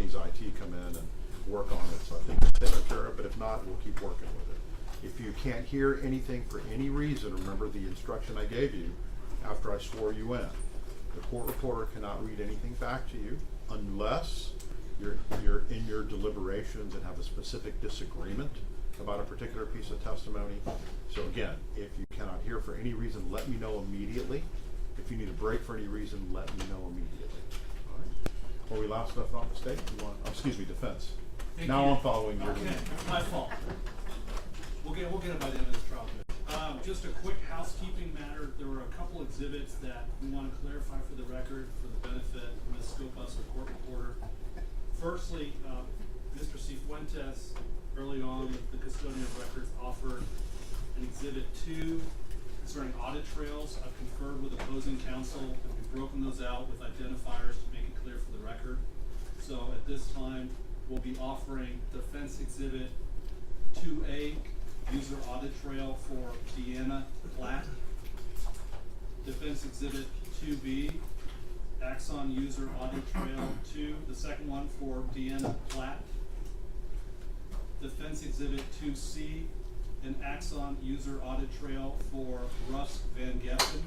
Tony's IT come in and work on it. So I think it's taken care of, but if not, we'll keep working with it. If you can't hear anything for any reason, remember the instruction I gave you after I swore you in. The court reporter cannot read anything back to you unless you're in your deliberations and have a specific disagreement about a particular piece of testimony. So again, if you cannot hear for any reason, let me know immediately. If you need a break for any reason, let me know immediately. All right. Before we last left off the state, you want, defense. Thank Now you. I'm following your Okay, lead. my fault. We'll get it by the end of this trial. Just a quick housekeeping matter. There were a couple exhibits that we want to clarify for the record for the benefit of Ms. Scopas, our court reporter. Firstly, Mr. Cifuentes, early on with the custodian of records, offered an exhibit 2 concerning audit trails. I've conferred with opposing counsel and we've broken those out with identifiers to make it clear for the record. So at this time, we'll be offering defense exhibit 2A, user audit trail for Deanna Platt. Defense exhibit 2B, Axon user audit trail 2, the second one for Deanna Platt. Defense exhibit 2C, an Axon user audit trail for Russ Van Geffen.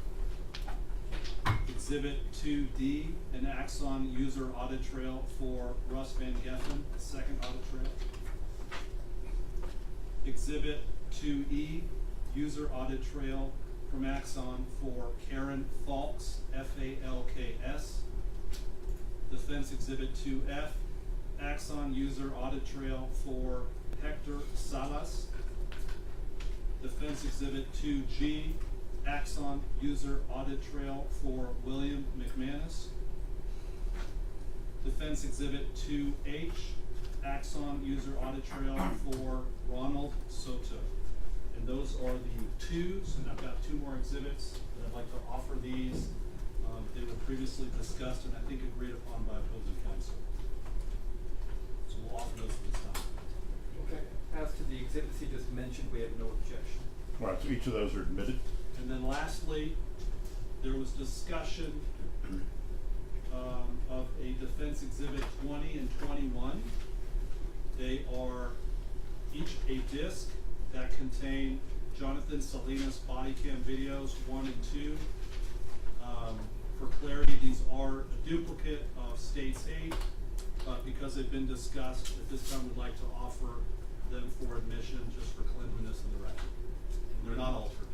Exhibit 2D, an Axon user audit trail for Russ Van Geffen, the second audit trail. Exhibit 2E, user audit trail from Axon for Karen Falks, F-A-L-K-S. Defense exhibit 2F, Axon user audit trail for Hector Salas. Defense exhibit 2G, Axon user audit trail for William McManus. Defense exhibit 2H, Axon user audit trail for Ronald Soto. And those are the twos, and I've got 2 more exhibits that I'd like to offer these. They were previously discussed and I think agreed upon by opposing counsel. So we'll offer those for this time. Okay, as to the exhibits he just mentioned, we have no objection. All right, so each of those are admitted. And then lastly, there was discussion of a defense exhibit 20 and 21. They are each a disc that contain Jonathan Selenas body cam videos 1 and 2. For clarity, these are a duplicate of State's 8, but because they've been discussed, at this time we'd like to offer them for admission just for cleanliness of the record. They're not altered.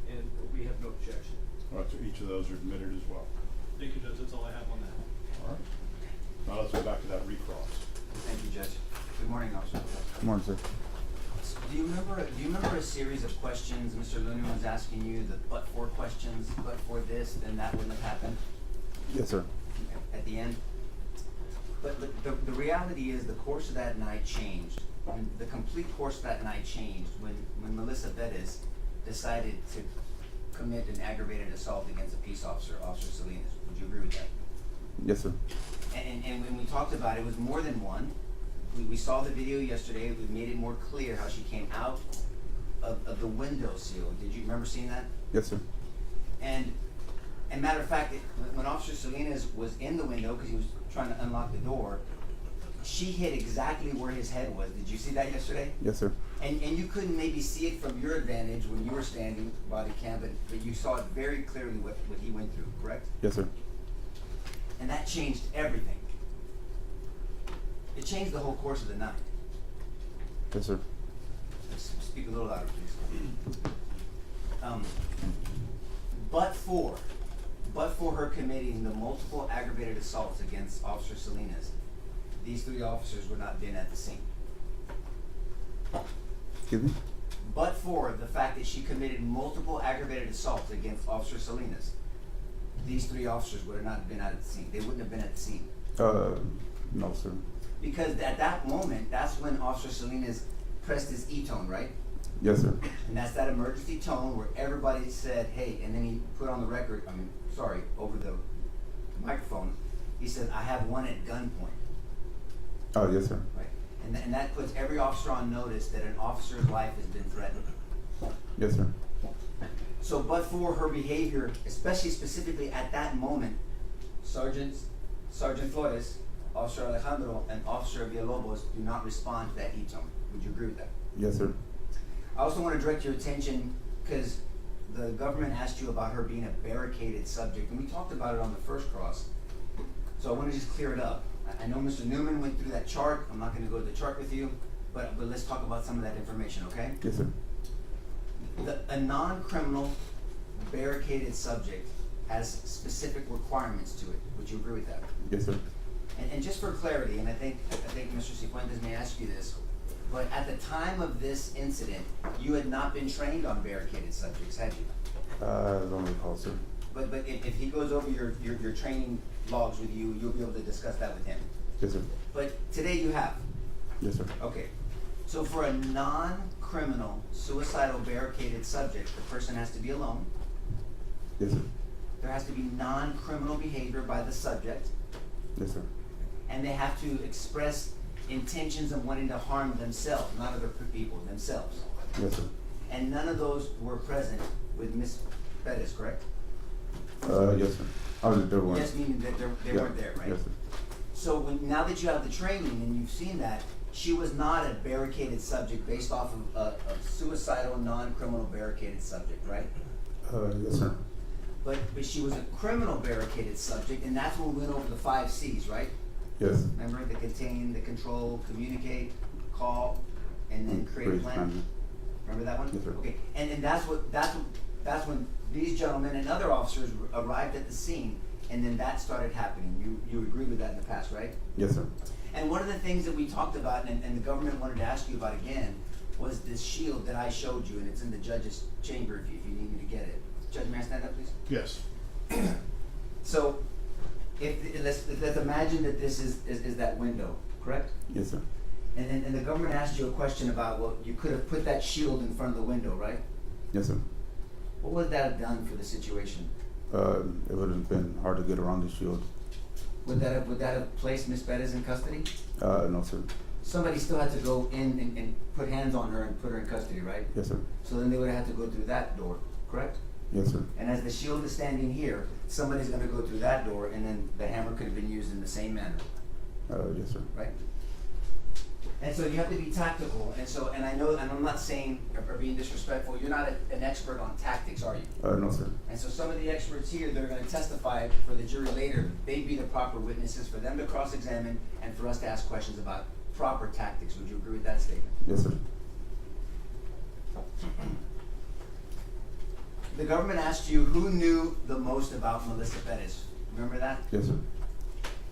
And we have no objection. All right, so each of those are admitted as well. Thank you, Judge. That's all I have on that. All right. Now let's go back to that recross. Thank you, Judge. Good morning, Officer. Good morning, sir. Do you remember a series of questions Mr. Luna was asking you, the but-for questions, but for this, then that wouldn't have happened Yes, sir. at the end? But the reality is the course of that night changed. The complete course of that night changed when Melissa Perez decided to commit an aggravated assault against a peace officer, Officer Selenas. Would you agree with that? Yes, sir. And when we talked about it, it was more than one. We saw the video yesterday. We made it more clear how she came out of the window sill. Did you remember seeing that? Yes, sir. And matter of fact, when Officer Selenas was in the window because he was trying to unlock the door, she hit exactly where his head was. Did you see that yesterday? Yes, sir. And you couldn't maybe see it from your advantage when you were standing body cam, but you saw it very clearly what he went through, correct? Yes, sir. And that changed everything. It changed the whole course of the night. Yes, sir. Speak a little louder, please. But for her committing the multiple aggravated assaults against Officer Selenas, these 3 officers would not have been at the scene. Excuse me? But for the fact that she committed multiple aggravated assaults against Officer Selenas, these 3 officers would have not been at the scene. They wouldn't have been at the scene. No, sir. Because at that moment, that's when Officer Selenas pressed his E-tone, right? Yes, sir. And that's that emergency tone where everybody said, hey, and then he put on the record, over the microphone, he said, I have one at gunpoint. Oh, yes, sir. Right? And that puts every officer on notice that an officer's life has been threatened. Yes, sir. So, but for her behavior, especially specifically at that moment, Sergeant Flores, Officer Alejandro and Officer Villalobos do not respond to that e-tone. Would you agree with that? Yes, sir. I also want to direct your attention, because the government asked you about her being a barricaded subject, and we talked about it on the first cross. So I want to just clear it up. I know Mr. Newman went through that chart. I'm not going to go to the chart with you, but let's talk about some of that information, okay? Yes, sir. A non-criminal barricaded subject has specific requirements to it. Would you agree with that? Yes, sir. And just for clarity, and I think Mr. Cifuentes may ask you this, but at the time of this incident, you had not been trained on barricaded subjects, had you? I don't recall, sir. But if he goes over your training logs with you, you'll be able to discuss that with him. Yes, sir. But today you have. Yes, sir. Okay. So for a non-criminal suicidal barricaded subject, the person has to be alone. Yes, sir. There has to be non-criminal behavior by the subject. Yes, sir. And they have to express intentions of wanting to harm themselves, not other people, themselves. Yes, sir. And none of those were present with Miss Perez, correct? Yes, sir. Oh, there was. Yes, meaning that they Yeah. weren't there, right? Yes, sir. So now that you have the training and you've seen that, she was not a barricaded subject based off of a suicidal, non-criminal barricaded subject, right? Yes, sir. But she was a criminal barricaded subject, and that's when we went over the 5 C's, right? Yes. Remember, the contain, the control, communicate, call, and then create a plan. Remember that one? Yes, sir. Okay, and that's when these gentlemen and other officers arrived at the scene, and then that started happening. You agree with that in the past, right? Yes, sir. And one of the things that we talked about, and the government wanted to ask you about again, was this shield that I showed you, and it's in the judge's chamber if you need me to get it. Judge, may I stand up, please? Yes. So, let's imagine that this is that window, correct? Yes, sir. And the government asked you a question about, well, you could have put that shield in front of the window, right? Yes, sir. What would that have done for the situation? It would have been hard to get around the shield. Would that have placed Miss Perez in custody? No, sir. Somebody still had to go in and put hands on her and put her in custody, right? Yes, sir. So then they would have had to go through that door, correct? Yes, sir. And as the shield is standing here, somebody's gonna go through that door, and then the hammer could have been used in the same manner, Yes, sir. right? And so you have to be tactical, and I know, and I'm not saying, or being disrespectful, you're not an expert on tactics, are you? No, sir. And so some of the experts here that are gonna testify for the jury later, they'd be the proper witnesses for them to cross-examine and for us to ask questions about proper tactics. Would you agree with that statement? Yes, sir. The government asked you who knew the most about Melissa Perez. Remember that? Yes, sir.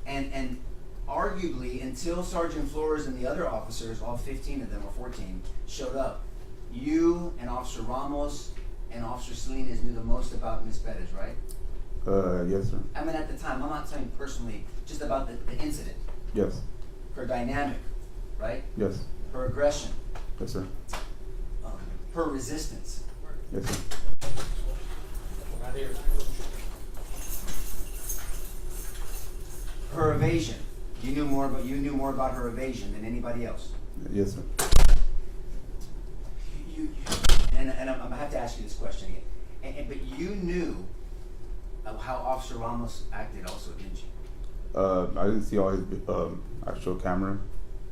And arguably, until Sergeant Flores and the other officers, all 15 of them or 14, showed up, you and Officer Ramos and Officer Selenas knew the most about Miss Perez, right? Yes, sir. I mean, at the time, I'm not saying personally, just about the incident, Yes. her dynamic, right? Yes. Her aggression, Yes, sir. her resistance. Yes, sir. Her evasion. You knew more about her evasion than anybody else. Yes, sir. And I'm gonna have to ask you this question again. But you knew how Officer Ramos acted, also, didn't you? I didn't see all his actual camera.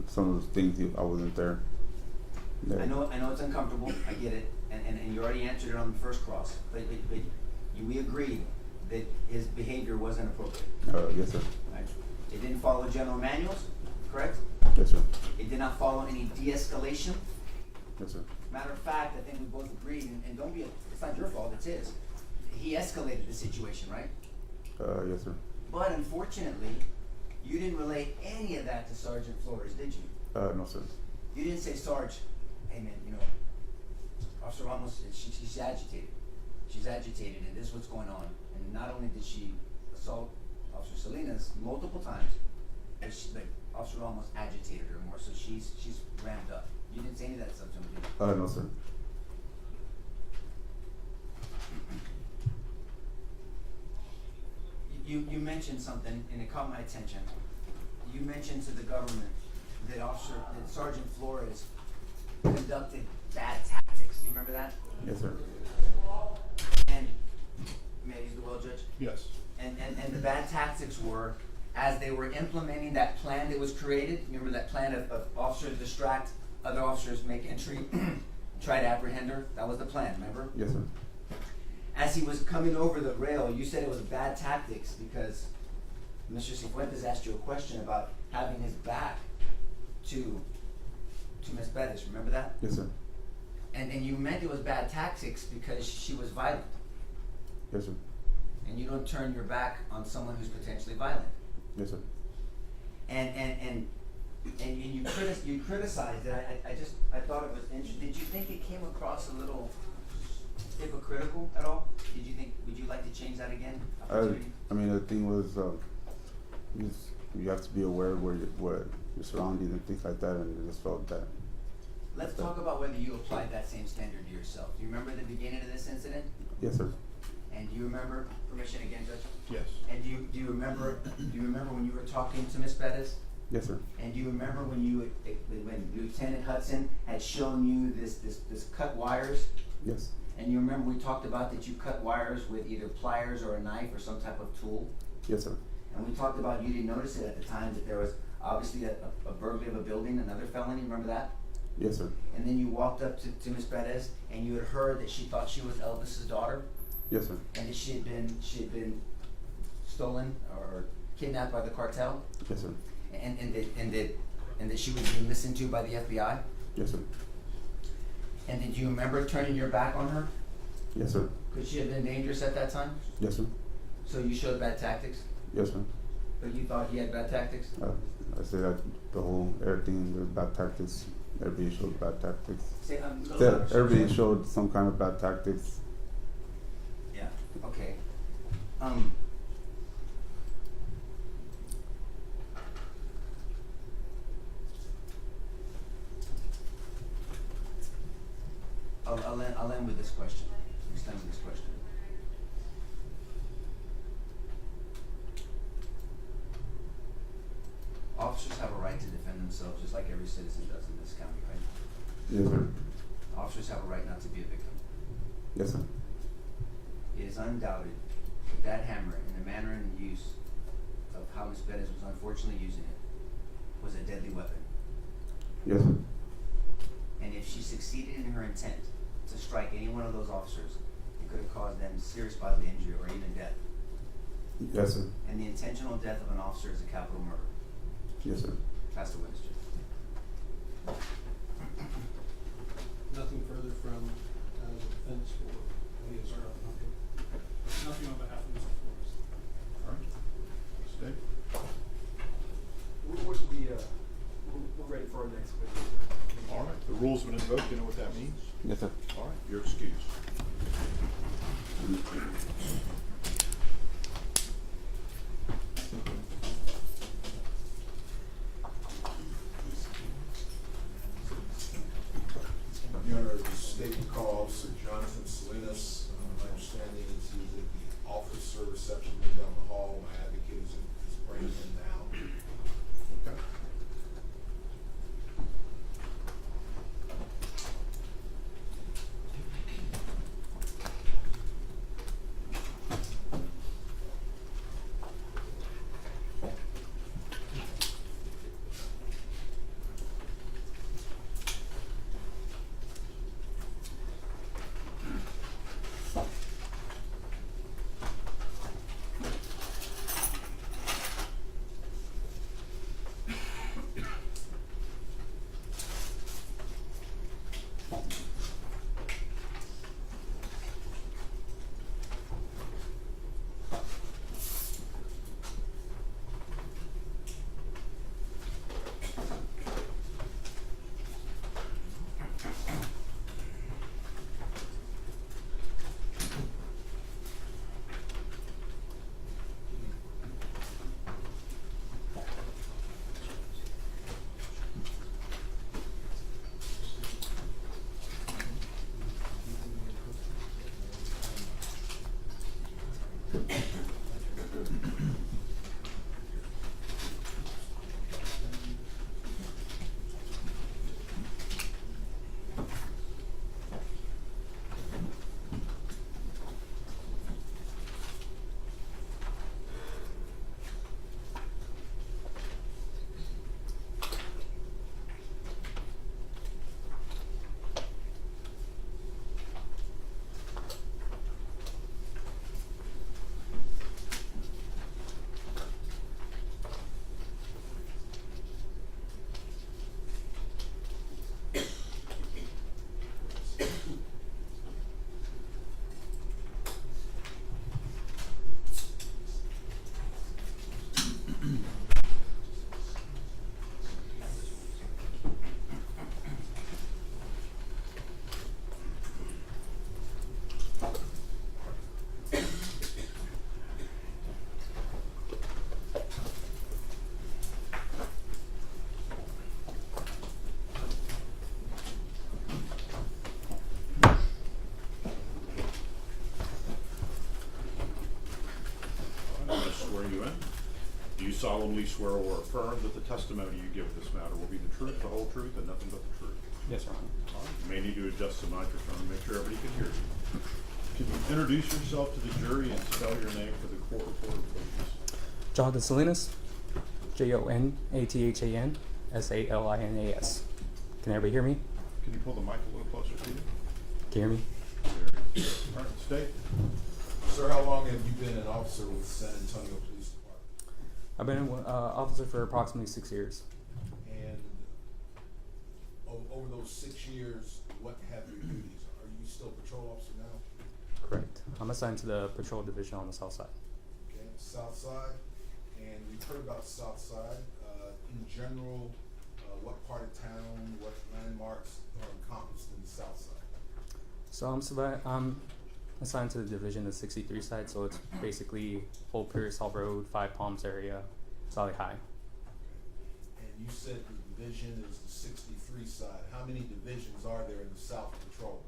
Some of the things I wasn't there. I know it's uncomfortable. I get it, and you already answered it on the first cross. But we agreed that his behavior wasn't appropriate. Yes, sir. Right? It didn't follow general manuals, correct? Yes, sir. It did not follow any de-escalation. Yes, sir. Matter of fact, I think we both agreed, and don't be, it's not your fault, it's his. He escalated the situation, right? Yes, sir. But unfortunately, you didn't relate any of that to Sergeant Flores, did you? No, sir. You didn't say, Sarge, hey man, Officer Ramos, she's agitated. She's agitated, and this is what's going on. And not only did she assault Officer Selenas multiple times, but Officer Ramos agitated her more, so she's ramped up. You didn't say any of that stuff to him, did you? No, sir. You mentioned something, and it caught my attention. You mentioned to the government that Sergeant Flores conducted bad tactics. Do you remember that? Yes, sir. And may I use the well, Judge? Yes. And the bad tactics were as they were implementing that plan that was created, remember that plan of officers distract, other officers make entry, try to apprehend her? That was the plan, remember? Yes, sir. As he was coming over the rail, you said it was bad tactics because Mr. Cifuentes asked you a question about having his back to Ms. Bettis, remember that? Yes, sir. And you meant it was bad tactics because she was violent. Yes, sir. And you don't turn your back on someone who's potentially violent. Yes, sir. And you criticized it. I thought it was interesting. Did you think it came across a little hypocritical at all? Would you like to change that again? I mean, the thing was, you have to be aware of what your surroundings and things like that, and I just felt that. Let's talk about whether you applied that same standard to yourself. Do you remember the beginning of this incident? Yes, sir. And do you remember, permission again, Judge? Yes. And do you remember when you were talking to Ms. Bettis? Yes, sir. And do you remember when Lieutenant Hudson had shown you this cut wires? Yes. And you remember we talked about that you cut wires with either pliers or a knife or some type of tool? Yes, sir. And we talked about, you didn't notice it at the time, that there was obviously a burglary of a building, another felony, remember that? Yes, sir. And then you walked up to Ms. Perez and you had heard that she thought she was Elvis's daughter Yes, sir. and that she had been stolen or kidnapped by the cartel Yes, sir. and that she was being listened to by the FBI? Yes, sir. And did you remember turning your back on her? Yes, sir. Could she have been dangerous at that time? Yes, sir. So you showed bad tactics? Yes, sir. But you thought he had bad tactics? I say that everything, the bad tactics, everybody showed bad tactics. Say, Everybody showed some kind of bad tactics. Yeah, okay. I'll end with this question. Let's end with this question. Officers have a right to defend themselves just like every citizen does in this county, right? Yes, sir. Officers have a right not to be a victim. Yes, sir. It is undoubted that that hammer and the manner and use of how Ms. Perez was unfortunately using it was a deadly weapon. Yes, sir. And if she succeeded in her intent to strike any one of those officers, it could have caused them serious bodily injury or even death. Yes, sir. And the intentional death of an officer is a capital murder. Yes, sir. That's the witness, Judge. Nothing further from the defense or any other nothing on behalf of Mr. Flores. All right. Stay. We're ready for our next witness. All right. The rule's been invoked. You know what that means? Yes, sir. All right. You're excused. Your Honor, the state called Officer Jonathan Selenas. My understanding is he was at the officer reception room down the hall. My advocate is bringing him now. Okay. solemnly swear or affirm that the testimony you give in this matter will be the truth, the whole truth, and nothing but the truth? Yes, Your Honor. All right, you may need to adjust the microphone to make sure everybody can hear you. Can you introduce yourself to the jury and spell your name for the court reporter, please? Jonathan Selenas, JONATHAN SALINAS. Can everybody hear me? Can you pull the mic a little closer to you? Can you hear me? There. All right, state. Sir, how long have you been an officer with San Antonio Police Department? I've been an officer for approximately 6 years. And over those 6 years, what have your duties? Are you still patrol officer now? Correct. I'm assigned to the patrol division on the south side. Okay, South Side, and we've heard about the South Side. In general, what part of town, what landmarks are encompassed in the South Side? So I'm assigned to the division of 63 side, so it's basically Old Pearsall Road, Five Palms area, Valley High. And you said the division is the 63 side. How many divisions are there in the South Patrol?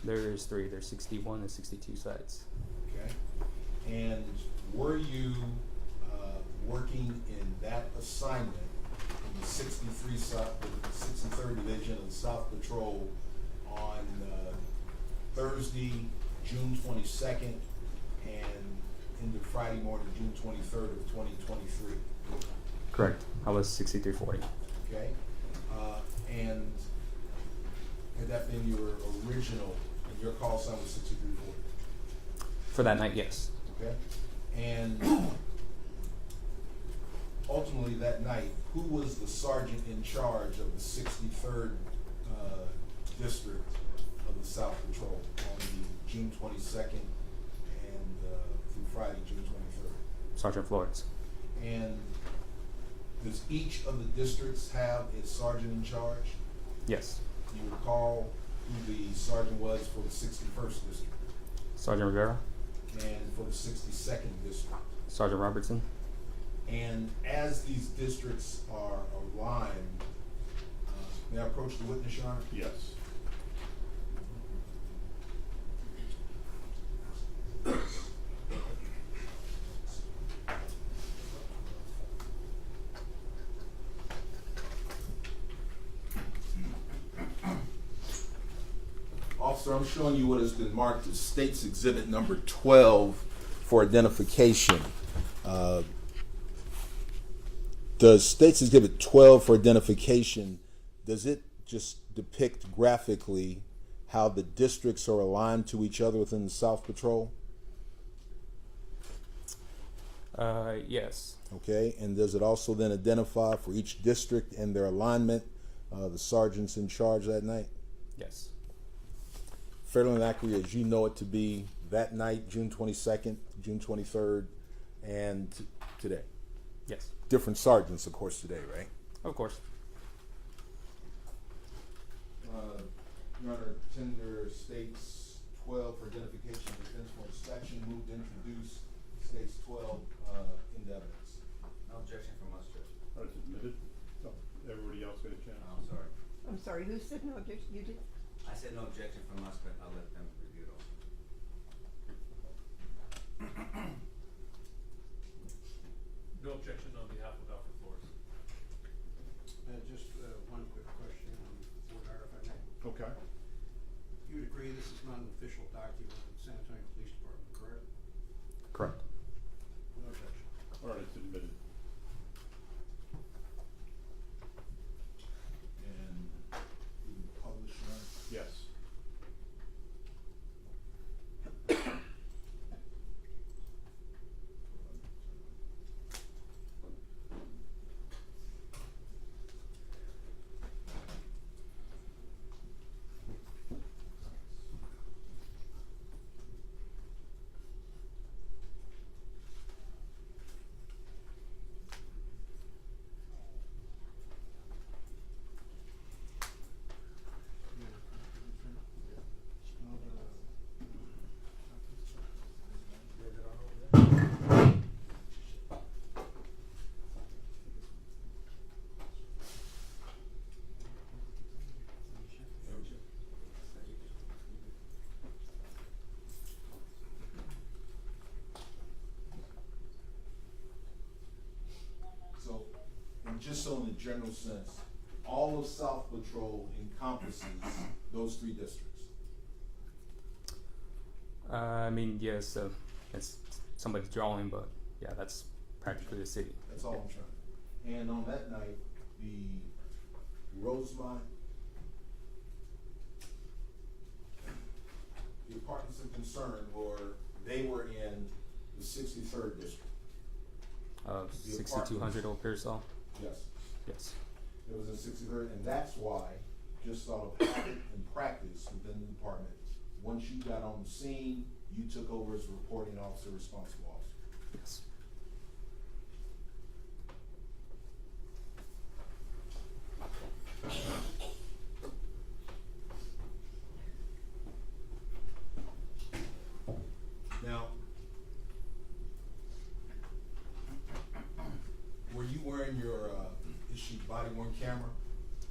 There's 3. There's 61 and 62 sides. Okay, and were you working in that assignment in the 63 side, the 63rd Division of the South Patrol on Thursday, June 22nd, and into Friday morning, June 23rd of 2023? Correct. I was 6340. Okay, and had that been your original, and your call sign was 6340? For that night, yes. Okay, and ultimately that night, who was the sergeant in charge of the 63rd District of the South Patrol on the June 22nd and through Friday, June 23rd? Sergeant Florence. And does each of the districts have its sergeant in charge? Yes. Do you recall who the sergeant was for the 61st District Sergeant Rivera. and for the 62nd District? Sergeant Robertson. And as these districts are aligned, may I approach the witness, Your Honor? Yes. Officer, I'm showing you what has been marked as State's Exhibit number 12 for identification. Does State's Exhibit 12 for identification, does it just depict graphically how the districts are aligned to each other within the South Patrol? Yes. Okay, and does it also then identify for each district and their alignment, the sergeants in charge that night? Yes. Fairly and accurate as you know it to be that night, June 22nd, June 23rd, and today? Yes. Different sergeants, of course, today, right? Of course. Your Honor, tender States 12 for identification and defense for inspection. Move to introduce States 12 into evidence. No objection from us, Judge. All right, it's admitted. Oh, everybody else get a chance? I'm sorry. I'm sorry, who said no objection? You did? I said no objection from us, but I'll let them review it all. No objection on behalf of Alfred Flores. Just one quick question on Fort Hire, if I may. Okay. You would agree this is not an official document of the San Antonio Police Department, correct? Correct. No objection. All right, it's admitted. And we will publish, Your Honor. Yes. just so in the general sense, all of South Patrol encompasses those 3 districts. I mean, yes, it's somebody's drawing, but yeah, that's practically the city. That's all I'm trying. And on that night, the Rosemont, the apartments of concern they were in the 63rd district. The 6200 Old Pearsall? Yes. Yes. It was in 63rd, and that's why, just sort of habit and practice within the department, once you got on the scene, you took over as a reporting officer, responsible officer. Yes. Now, were you wearing your issued body worn camera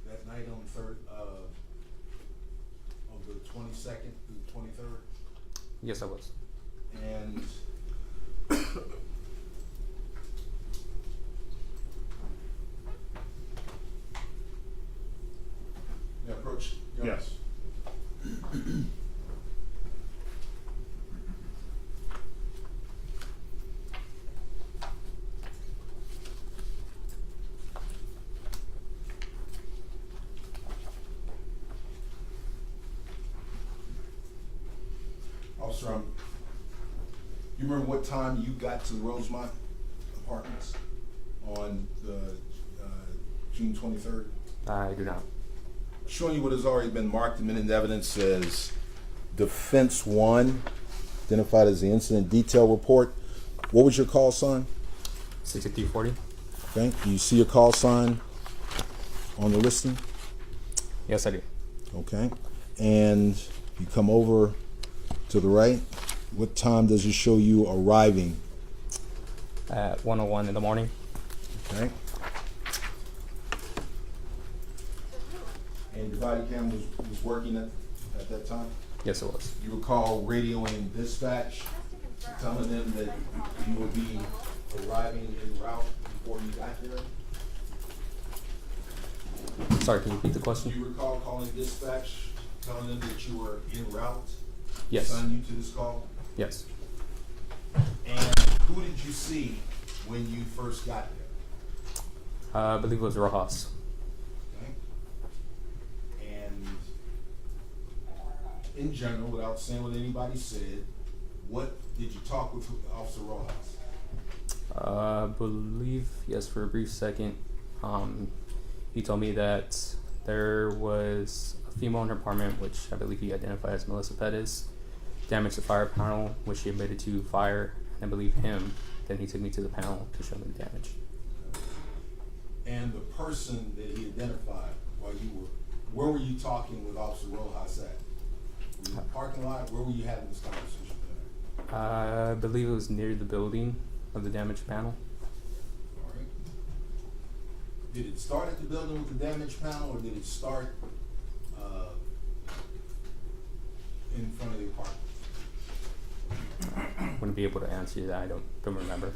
that night on the 3rd of the 22nd through the 23rd? Yes, I was. And you approach. Yes. Officer, you remember what time you got to the Rosemont Apartments on the June 23rd? I do not. Showing you what has already been marked in minute evidence as Defense 1, identified as the incident detail report. What was your call sign? 6340? Okay, do you see your call sign on the listing? Yes, I do. Okay, and you come over to the right. What time does it show you arriving? At 1:01 in the morning? Okay. And your body cam was working at that time? Yes, it was. You recall radioing dispatch, telling them that you would be arriving en route before you got there? Sorry, can you repeat the Do question? you recall calling dispatch, telling them that you were en route? Yes. Assign you to this call? Yes. And who did you see when you first got there? I believe it was Rojas. Okay. And in general, without saying what anybody said, what did you talk with Officer Rojas? I believe, yes, for a brief second. He told me that there was a female in her apartment, which I believe he identified as Melissa Perez, damaged the fire panel, which she admitted to fire, and I believe him. Then he took me to the panel to show me the damage. And the person that he identified while you where were you talking with Officer Rojas at? Were you in the parking lot? Where were you having this conversation at? I believe it was near the building of the damaged panel. All right. Did it start at the building with the damaged panel, or did it start in front of the apartment? Wouldn't be able to answer you that. I don't remember.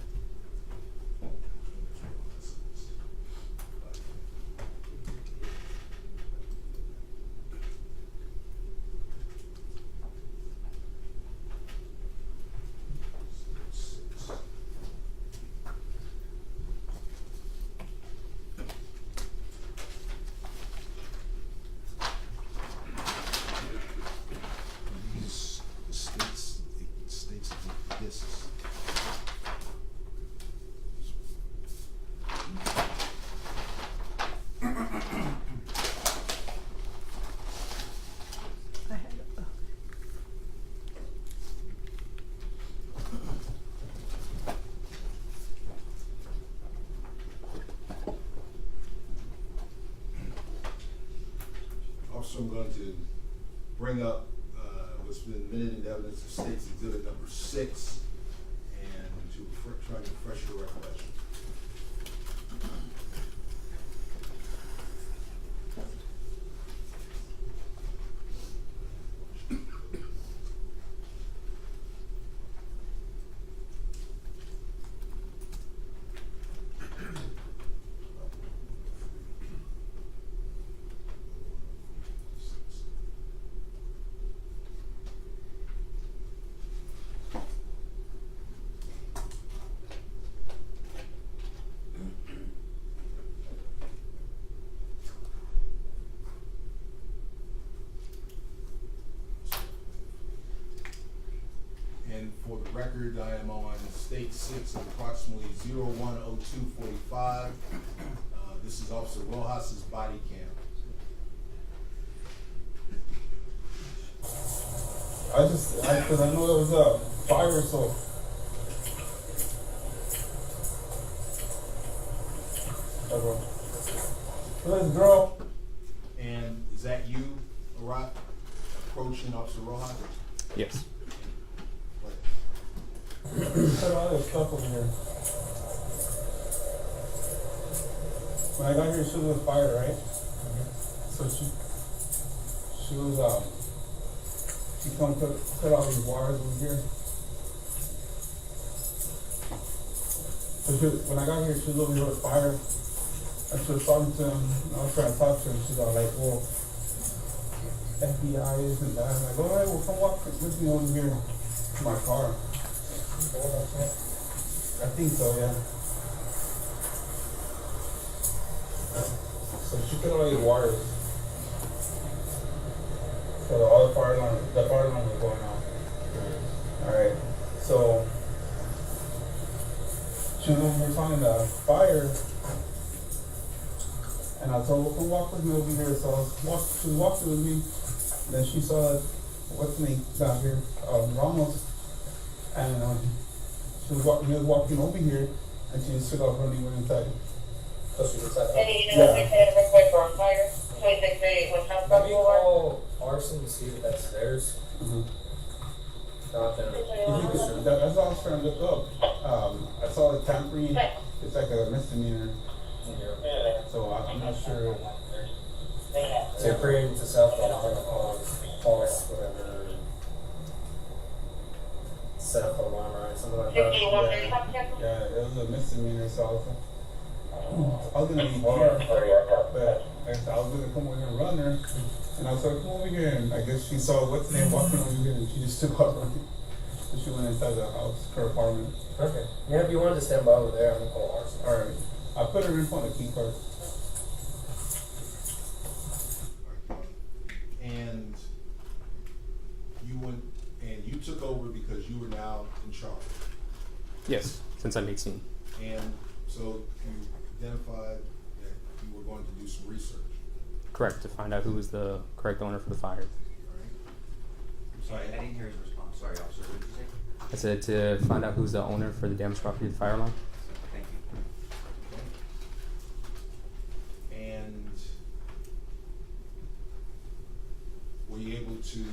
States of this. I had, Also, I'm going to bring up what's been admitted in evidence of State's Exhibit number 6, and to try to refresh your recollection. record, I am on state 6 at approximately 01:02:45. This is Officer Rojas's body cam. Cause I know there was a fire, so. Let's go. And is that you, Arat, approaching Officer Rojas? Yes. Put all this stuff over here. When I got here, she was fired, right? So she was, she come put all these wires over here. So when I got here, she was over here with fire. And she was talking to him, and I was trying to talk to him. She's all like, well, FBI is and that. I'm like, all right, well, come walk with me over here to my car. I think so, yeah. So she put all these wires. So all the fire alarm was going off. Alright, so she was over here talking about fire. And I told her, come walk with me over here. So she was walking with me. Then she saw, what's the name down here? Ramos. And he was walking over here, and she just took off running, went inside. So she was inside. Yeah. Let me call arson to see if that's theirs. Not them. That's all I was trying to look up. I saw the tampering. It's like a misdemeanor. So I'm not sure. So you're praying to self-harm, false, whatever. Set up a alarm, right? Something like that. Yeah, it was a misdemeanor, so I was gonna be here, but I was gonna come over here and run her, and I was like, come over here, and I guess she saw what's the name walking over here, and she just took off running. So she went inside the house, her apartment. Okay. Yeah, if you wanted to stand by over there, I'm gonna call arson. Alright, I put her in front of the key card. And you took over because you were now in charge. Yes, since I'm 18. And so you identified that you were going to do some research. Correct, to find out who was the correct owner for the fire. I'm sorry, I didn't hear his response. Sorry, officer, what did you say? I said to find out who's the owner for the damaged property of the fire alarm. Thank you. And were you able to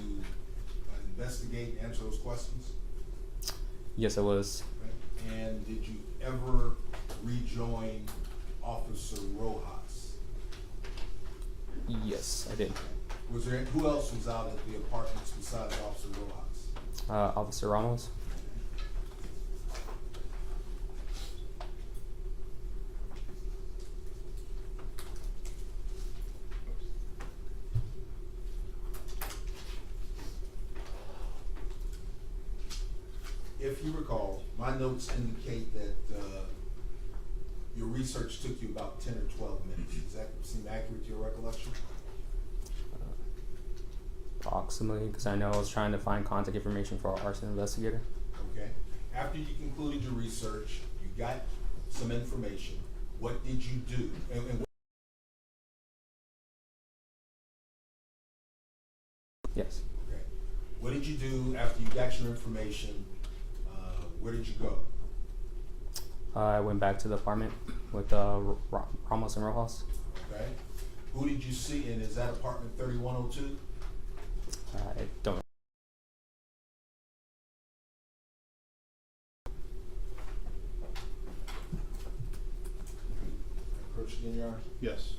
investigate and answer those questions? Yes, I was. Okay. And did you ever rejoin Officer Rojas? Yes, I did. Was there, who else was out at the apartments besides Officer Rojas? Officer Ramos. If you recall, my notes indicate that your research took you about 10 or 12 minutes. Does that seem accurate to your recollection? Approximately, because I know I was trying to find contact information for our arson investigator. Okay. After you concluded your research, you got some information. What did you do? Yes. Okay. What did you do after you got your information? Where did you go? I went back to the apartment with Ramos and Rojas. Okay. Who did you see in? Is that apartment 3102? I don't know. Approach again, Your Honor. Yes.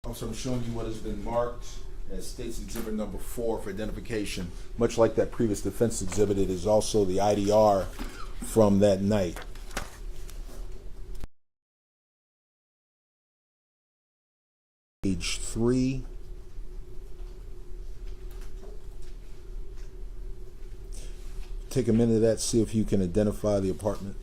Also, I'm showing you what has been marked as State's Exhibit number 4 for identification. Much like that previous defense exhibit, it is also the IDR from that night. Page 3. Take a minute of that, see if you can identify the apartment.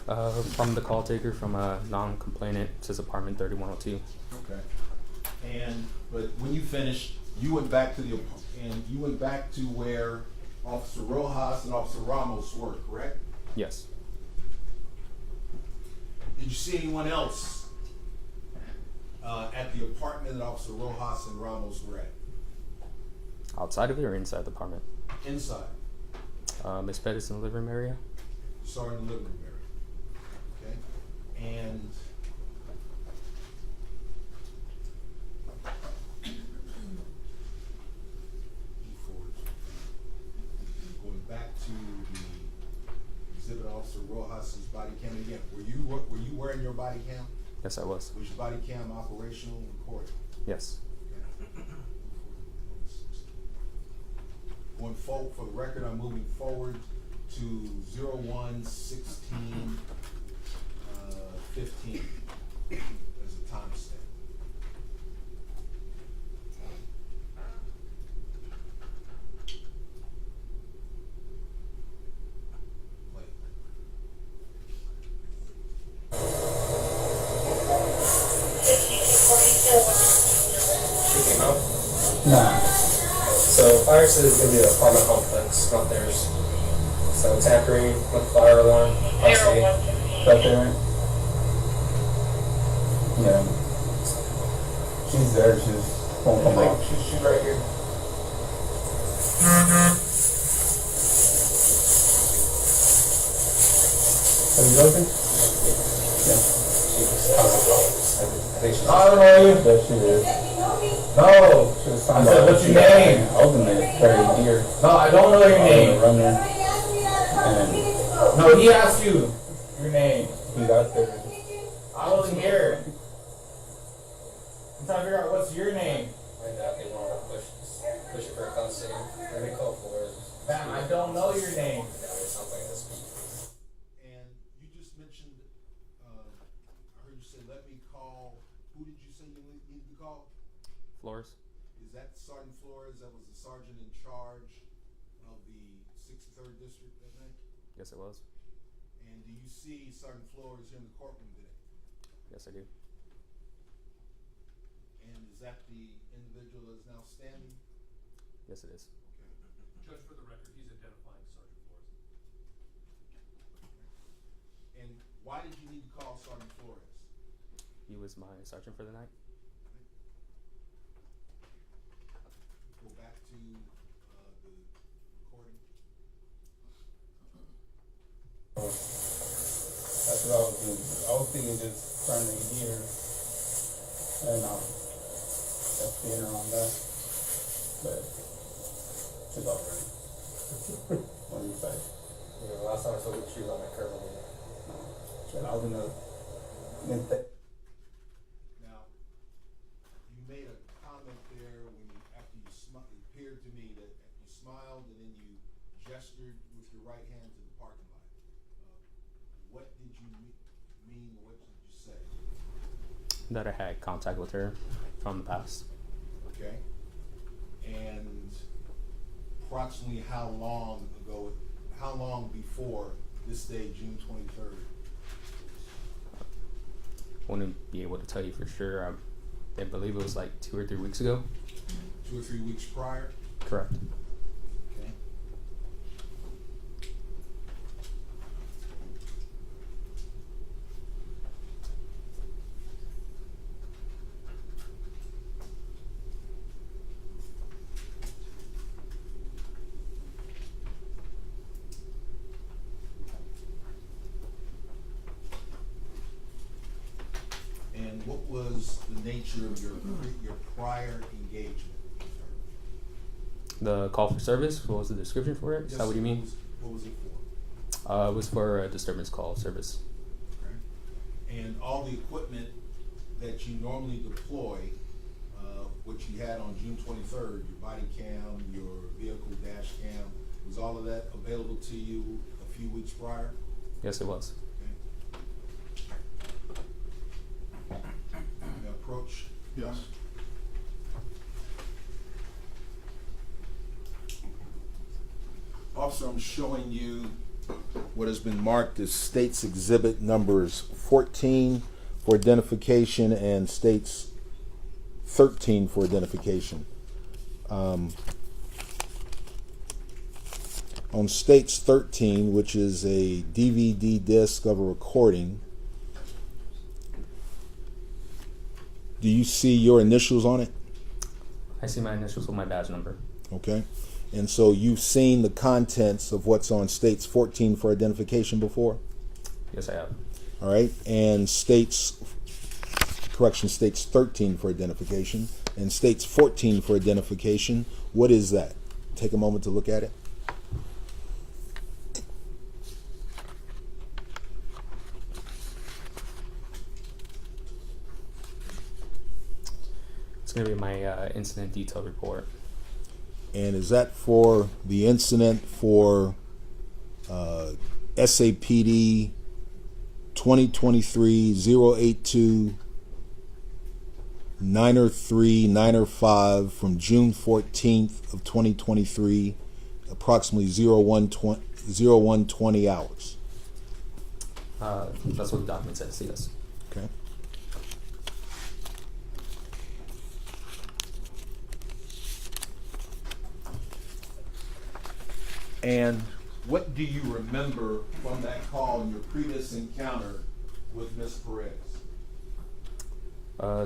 From the call taker from a non-complainant, it says apartment 3102. Okay. But when you finished, you went back to where Officer Rojas and Officer Ramos were, correct? Yes. Did you see anyone else at the apartment that Officer Rojas and Ramos were at? Outside of it or inside the apartment? Inside. Miss Pettis in the living room area? You saw her in the living room area. Okay. And going back to the exhibit Officer Rojas's body cam again. Were you wearing your body cam? Yes, I was. Was your body cam operational and recorded? Yes. Going forward, for the record, I'm moving forward to 01/16/15 as a timestamp. Wait. She came out. Nah. So fire says it's gonna be an apartment complex, not theirs. So tampering with fire alarm, obviously. Right there. Yeah. She's there. She just won't come out. She's right here. Are you open? Yeah. I think she's. I don't know you. Yes, she is. No! She was I said, what's your name? Open it very dear. No, I don't know your name. Run there. And No, he asked you your name. he got there. I wasn't here. I'm trying to figure out what's your name. I doubt they want to push it for a custody. Let me call for it. Man, I don't know your name. And you just mentioned, I heard you say, let me call, who did you say you needed to call? Floors? Is that Sergeant Flores, that was the sergeant in charge of the 63rd District, I think? Yes, it was. And do you see Sergeant Flores here in the courtroom today? Yes, I do. And is that the individual that is now standing? Yes, it is. Judge, for the record, he's identifying Sergeant Flores. And why did you need to call Sergeant Flores? He was my sergeant for the night. Go back to the recording. That's what I was doing. I was thinking just turning here and just being around that. But she's all right. What do you say? Yeah, last time I saw she was on my curb. And I was gonna Now, you made a comment there when you, after you it appeared to me that you smiled and then you gestured with your right hand to the parking lot. What did you mean? What did you say? That I had contact with her from the past. Okay. And approximately how long before this day, June 23rd? Wouldn't be able to tell you for sure. I believe it was like 2 or 3 weeks ago. 2 or 3 weeks prior? Correct. Okay. And what was the nature of your prior engagement with her? The call for service, what was the description for it? Is that what you mean? What was it for? It was for a disturbance call service. Okay. And all the equipment that you normally deploy, which you had on June 23rd, your body cam, your vehicle dash cam, was all of that available to you a few weeks prior? Yes, it was. Okay. May I approach? Yes. Officer, I'm showing you what has been marked as States Exhibit numbers 14 for identification and States 13 for identification. On States 13, which is a DVD disc of a recording, do you see your initials on it? I see my initials with my badge number. Okay. And so you've seen the contents of what's on States 14 for identification before? Yes, I have. All right. And States 13 for identification. And States 14 for identification. What is that? Take a moment to look at it. It's going to be my incident detail report. And is that for the incident for SAPD 2023-082 903 905 from June 14th of 2023, approximately 0120 hours? That's what the document says, yes. Okay. And what do you remember from that call in your previous encounter with Ms. Perez?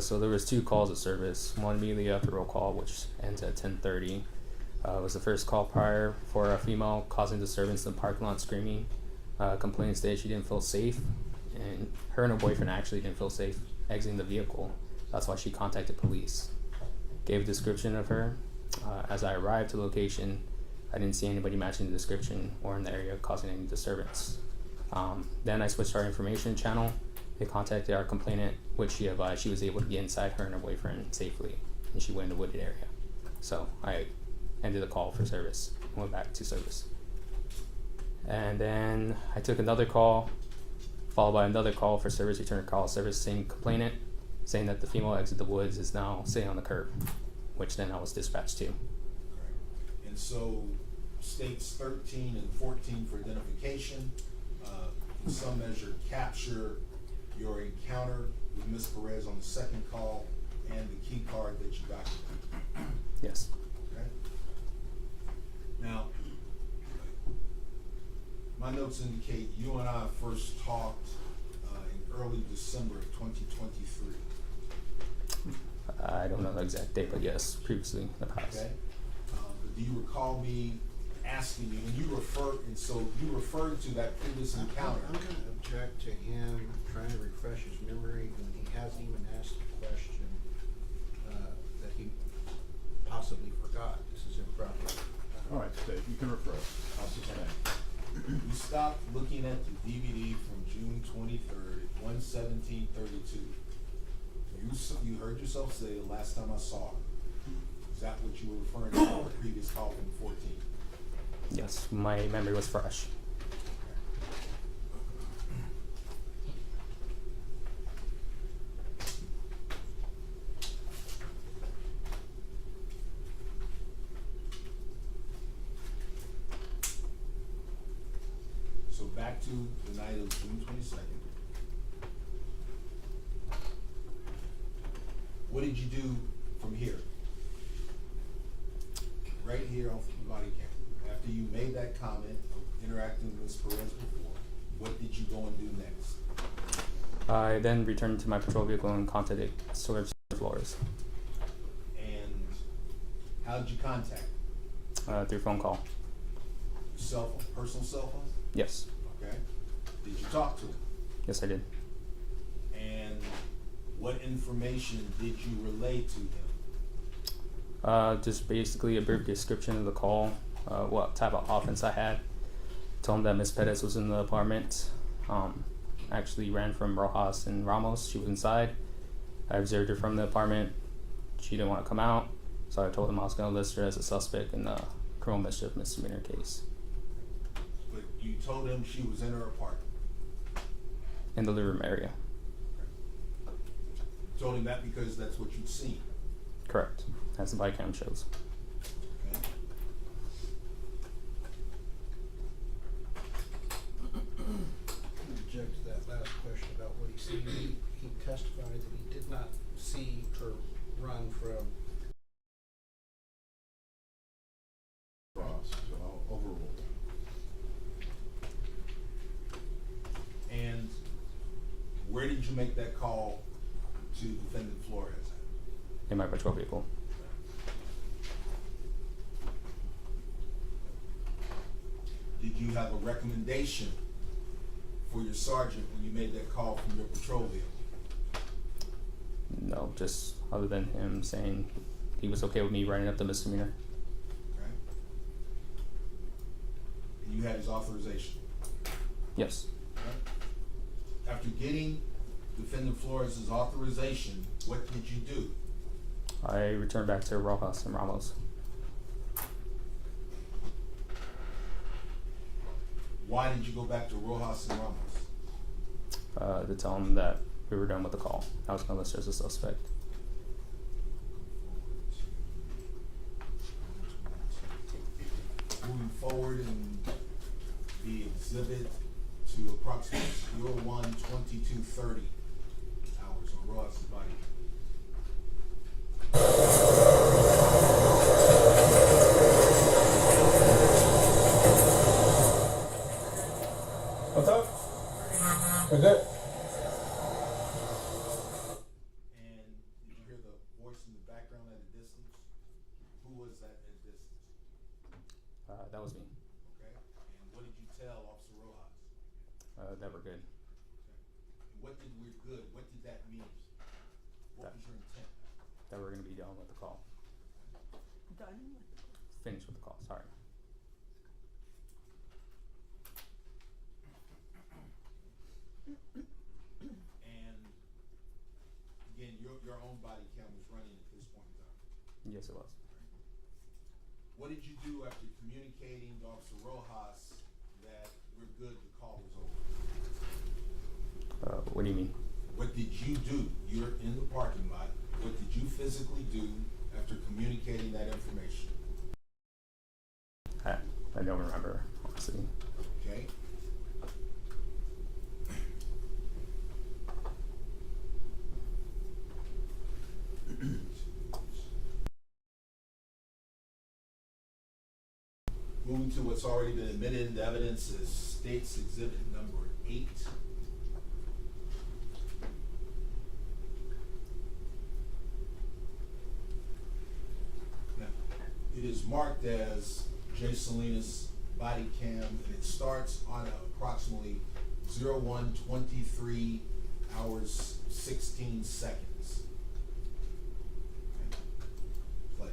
So there was 2 calls of service. One immediately after roll call, which ends at 10:30. Was the first call prior for a female causing disturbance in the parking lot, screaming, complaining stated she didn't feel safe, and her and her boyfriend actually didn't feel safe exiting the vehicle. That's why she contacted police. Gave a description of her. As I arrived to the location, I didn't see anybody matching the description or in the area causing any disturbance. Then I switched our information channel. They contacted our complainant, which she advised she was able to get inside her and her boyfriend safely, and she went in the wooded area. So I ended the call for service, went back to service. And then I took another call, followed by another call for service, return call service, same complainant, saying that the female exit the woods is now sitting on the curb, which then I was dispatched to. And so States 13 and 14 for identification, in some measure capture your encounter with Ms. Perez on the second call and the key card that you got. Yes. Okay. Now, my notes indicate you and I first talked in early December of 2023. I don't know the exact date, but yes, previously in the past. Okay. But do you recall me asking you, and you referred to that previous encounter? I'm going to object to him trying to refresh his memory when he hasn't even asked a question that he possibly forgot. This is improper. All right, Steve, you can refresh. I'll sustain. You stopped looking at the DVD from June 23rd, 1:17:32. You heard yourself say the last time I saw her. Is that what you were referring to in the previous call from 14? Yes, my memory was fresh. So back to the night of June 22nd. What did you do from here? Right here on the body cam. After you made that comment of interacting with Ms. Perez before, what did you go and do next? I then returned to my patrol vehicle and contacted storage floors And how did you contact her? through phone call. Cell phone, personal cell phone? Yes. Okay. Did you talk to her? Yes, I did. And what information did you relay to him? Just basically a brief description of the call, what type of offense I had. Told him that Miss Perez was in the apartment. Actually ran from Rojas and Ramos. She was inside. I observed her from the apartment. She didn't want to come out, so I told him I was going to list her as a suspect in the criminal mischief misdemeanor case. But you told him she was in her apartment. In the living room area. You told him that because that's what you'd seen. Correct. As the body cam shows. Okay. that last question about what he seen. He testified that he did not see her run from Cross, so I'll overrule. And where did you make that call to defendant Flores at? In my patrol vehicle. Did you have a recommendation for your sergeant when you made that call from your patrol vehicle? No, just other than him saying he was okay with me writing up the misdemeanor. Okay. And you had his authorization? Yes. Okay. After getting defendant Flores' authorization, what did you do? I returned back to Rojas and Ramos. Why did you go back to Rojas and Ramos? To tell him that we were done with the call. I was going to list her as a suspect. Moving forward in the exhibit to approximately 01:22:30 hours on Rojas' body. What's up? What's that? And did you hear the voice in the background at a distance? Who was that at a distance? That was me. Okay. And what did you tell Officer Rojas? That we're good. And what did we're good? What did that mean? What was your intent? That we're going to be done with the call. Done with the Finished with the call, sorry. And again, your own body cam was running at this point in time. Yes, it was. What did you do after communicating to Officer Rojas that we're good, the call was over? What do you mean? What did you do? You're in the parking lot. What did you physically do after communicating that information? I don't remember, honestly. Okay? Moving to what's already been admitted into evidence is State's Exhibit number 8. Now, it is marked as J. Selenas body cam, and it starts on approximately 01:23 hours 16 seconds. Okay. Play.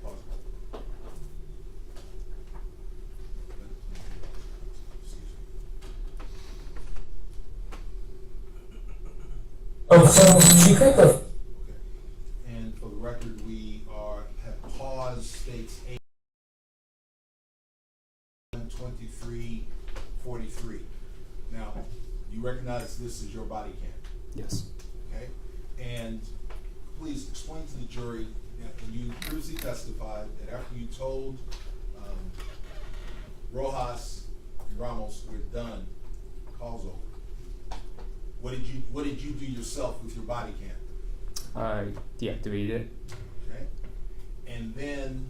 Pause. Oh, so you got the. Okay. And for the record, we have paused State's 8:23:43. Now, you recognize this is your body cam, Yes. okay? And please explain to the jury, and you previously testified that after you told Rojas and Ramos we're done, call's over. What did you do yourself with your body cam? I deactivated it. Okay? And then,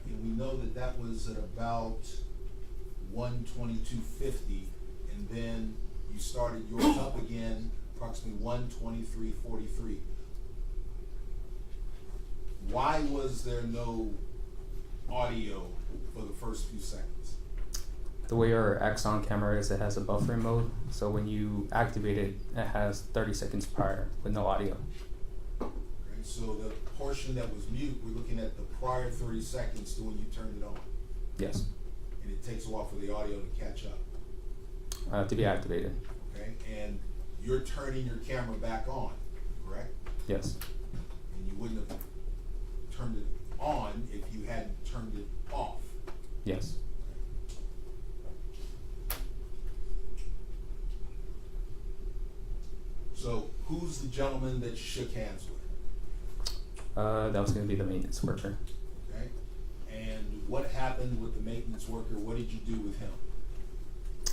and we know that was at about 1:22:50, and then you started yours up again approximately 1:23:43. Why was there no audio for the first few seconds? The way our Axon camera is, it has a buffering mode. So when you activate it, it has 30 seconds prior with no audio. Okay, so the portion that was mute, we're looking at the prior 30 seconds to when you turned it on. Yes. And it takes a while for the audio to catch up. To be activated. Okay, and you're turning your camera back on, correct? Yes. And you wouldn't have turned it on if you hadn't turned it off. Yes. the gentleman that you shook hands with? That was going to be the maintenance worker. Okay? And what happened with the maintenance worker? What did you do with him?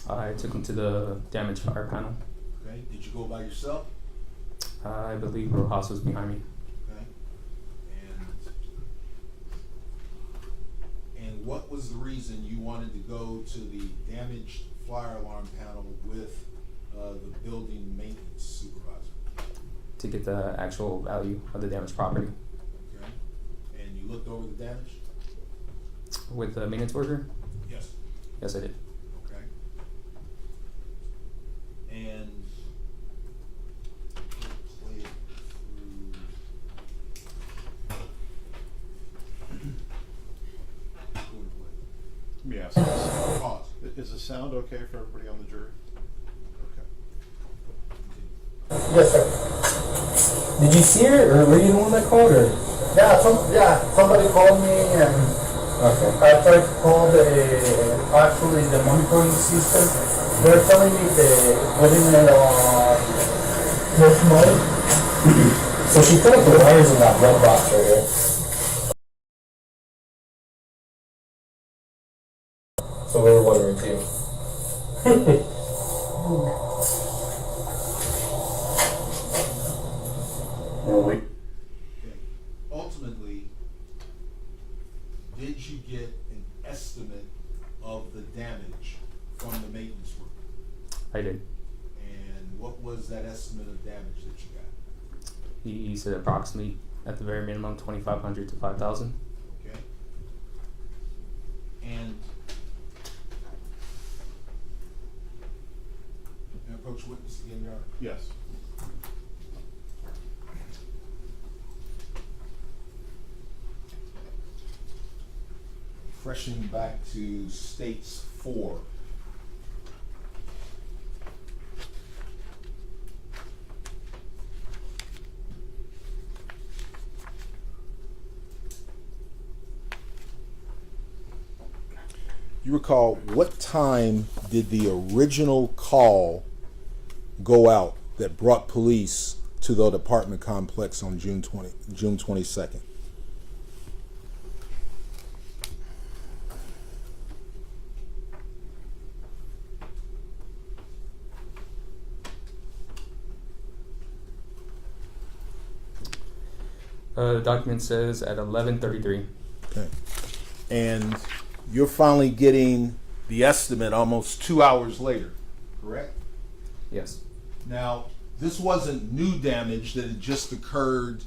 I took him to the damaged fire panel. Okay? Did you go by yourself? I believe Rojas was behind me. Okay? And what was the reason you wanted to go to the damaged fire alarm panel with the building maintenance supervisor? To get the actual value of the damaged property. Okay? And you looked over the damage? With the maintenance worker? Yes. Yes, I did. Okay. And play it through. Let me ask this. Pause. Is the sound okay for everybody on the jury? Okay. Yes, sir. Did you see her, or were you the one that called her? Yeah, somebody called me, and I tried to call actually the monitoring system. They're telling me they putting it on push mode. So she put up the wires in that red box right here. So we were wondering too. Okay. Ultimately, did you get an estimate of the damage from the maintenance worker? I did. And what was that estimate of damage that you got? He said approximately, at the very minimum, 2,500 to 5,000. Okay? And approach witness again, Your Honor. Yes. Freshening back to states 4. You recall, what time did the original call go out that brought police to the apartment complex on June 22nd? The document says at 11:33. Okay. And you're finally getting the estimate almost 2 hours later, correct? Yes. Now, this wasn't new damage that had just occurred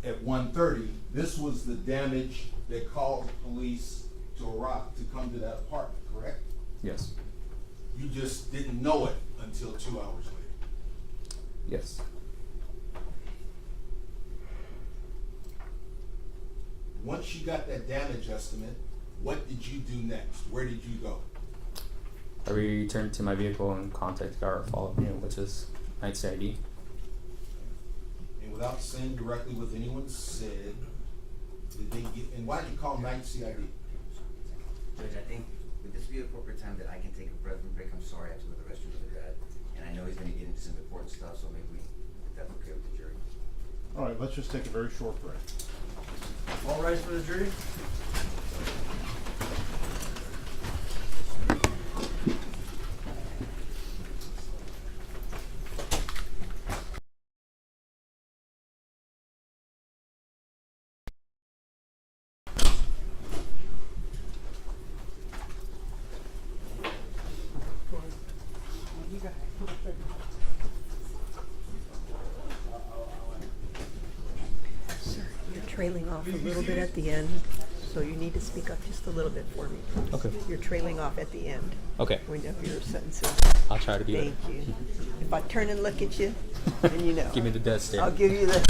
at 1:30. This was the damage that caused police to arrive, to come to that apartment, correct? Yes. You just didn't know it until 2 hours later. Yes. Once you got that damage estimate, what did you do next? Where did you go? I returned to my vehicle and contacted our follow-up unit, which is Night CID. And without saying directly what anyone said, did they get, and why did you call Night CID? Judge, I think, would this be appropriate time that I can take a breath and break? I'm sorry, I have to go to the restroom with the dad. And I know he's gonna get into some important stuff, so maybe that's okay with the jury. All right, let's just take a very short break. All rise for the jury. Trailing off a little bit at the end, so you need to speak up just a little bit for me. Okay. You're trailing off at the end Okay. when you're sentencing. I'll try to be Thank you. If I turn and look at you, then you know. Give me the death stare. I'll give you the.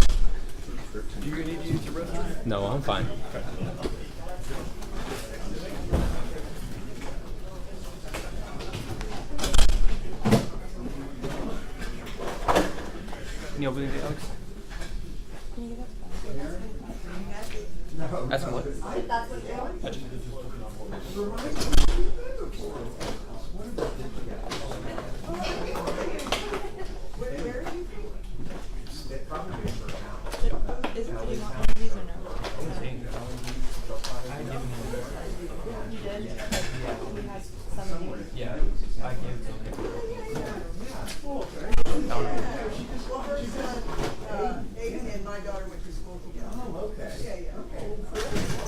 Do you need to use your restroom? No, I'm fine. Can you open it, Alex? That's what. he did, like, he has some of you. Yeah, I gave it to him. Well, hers, Aiden and my daughter went to school together. Oh, okay. Yeah, yeah.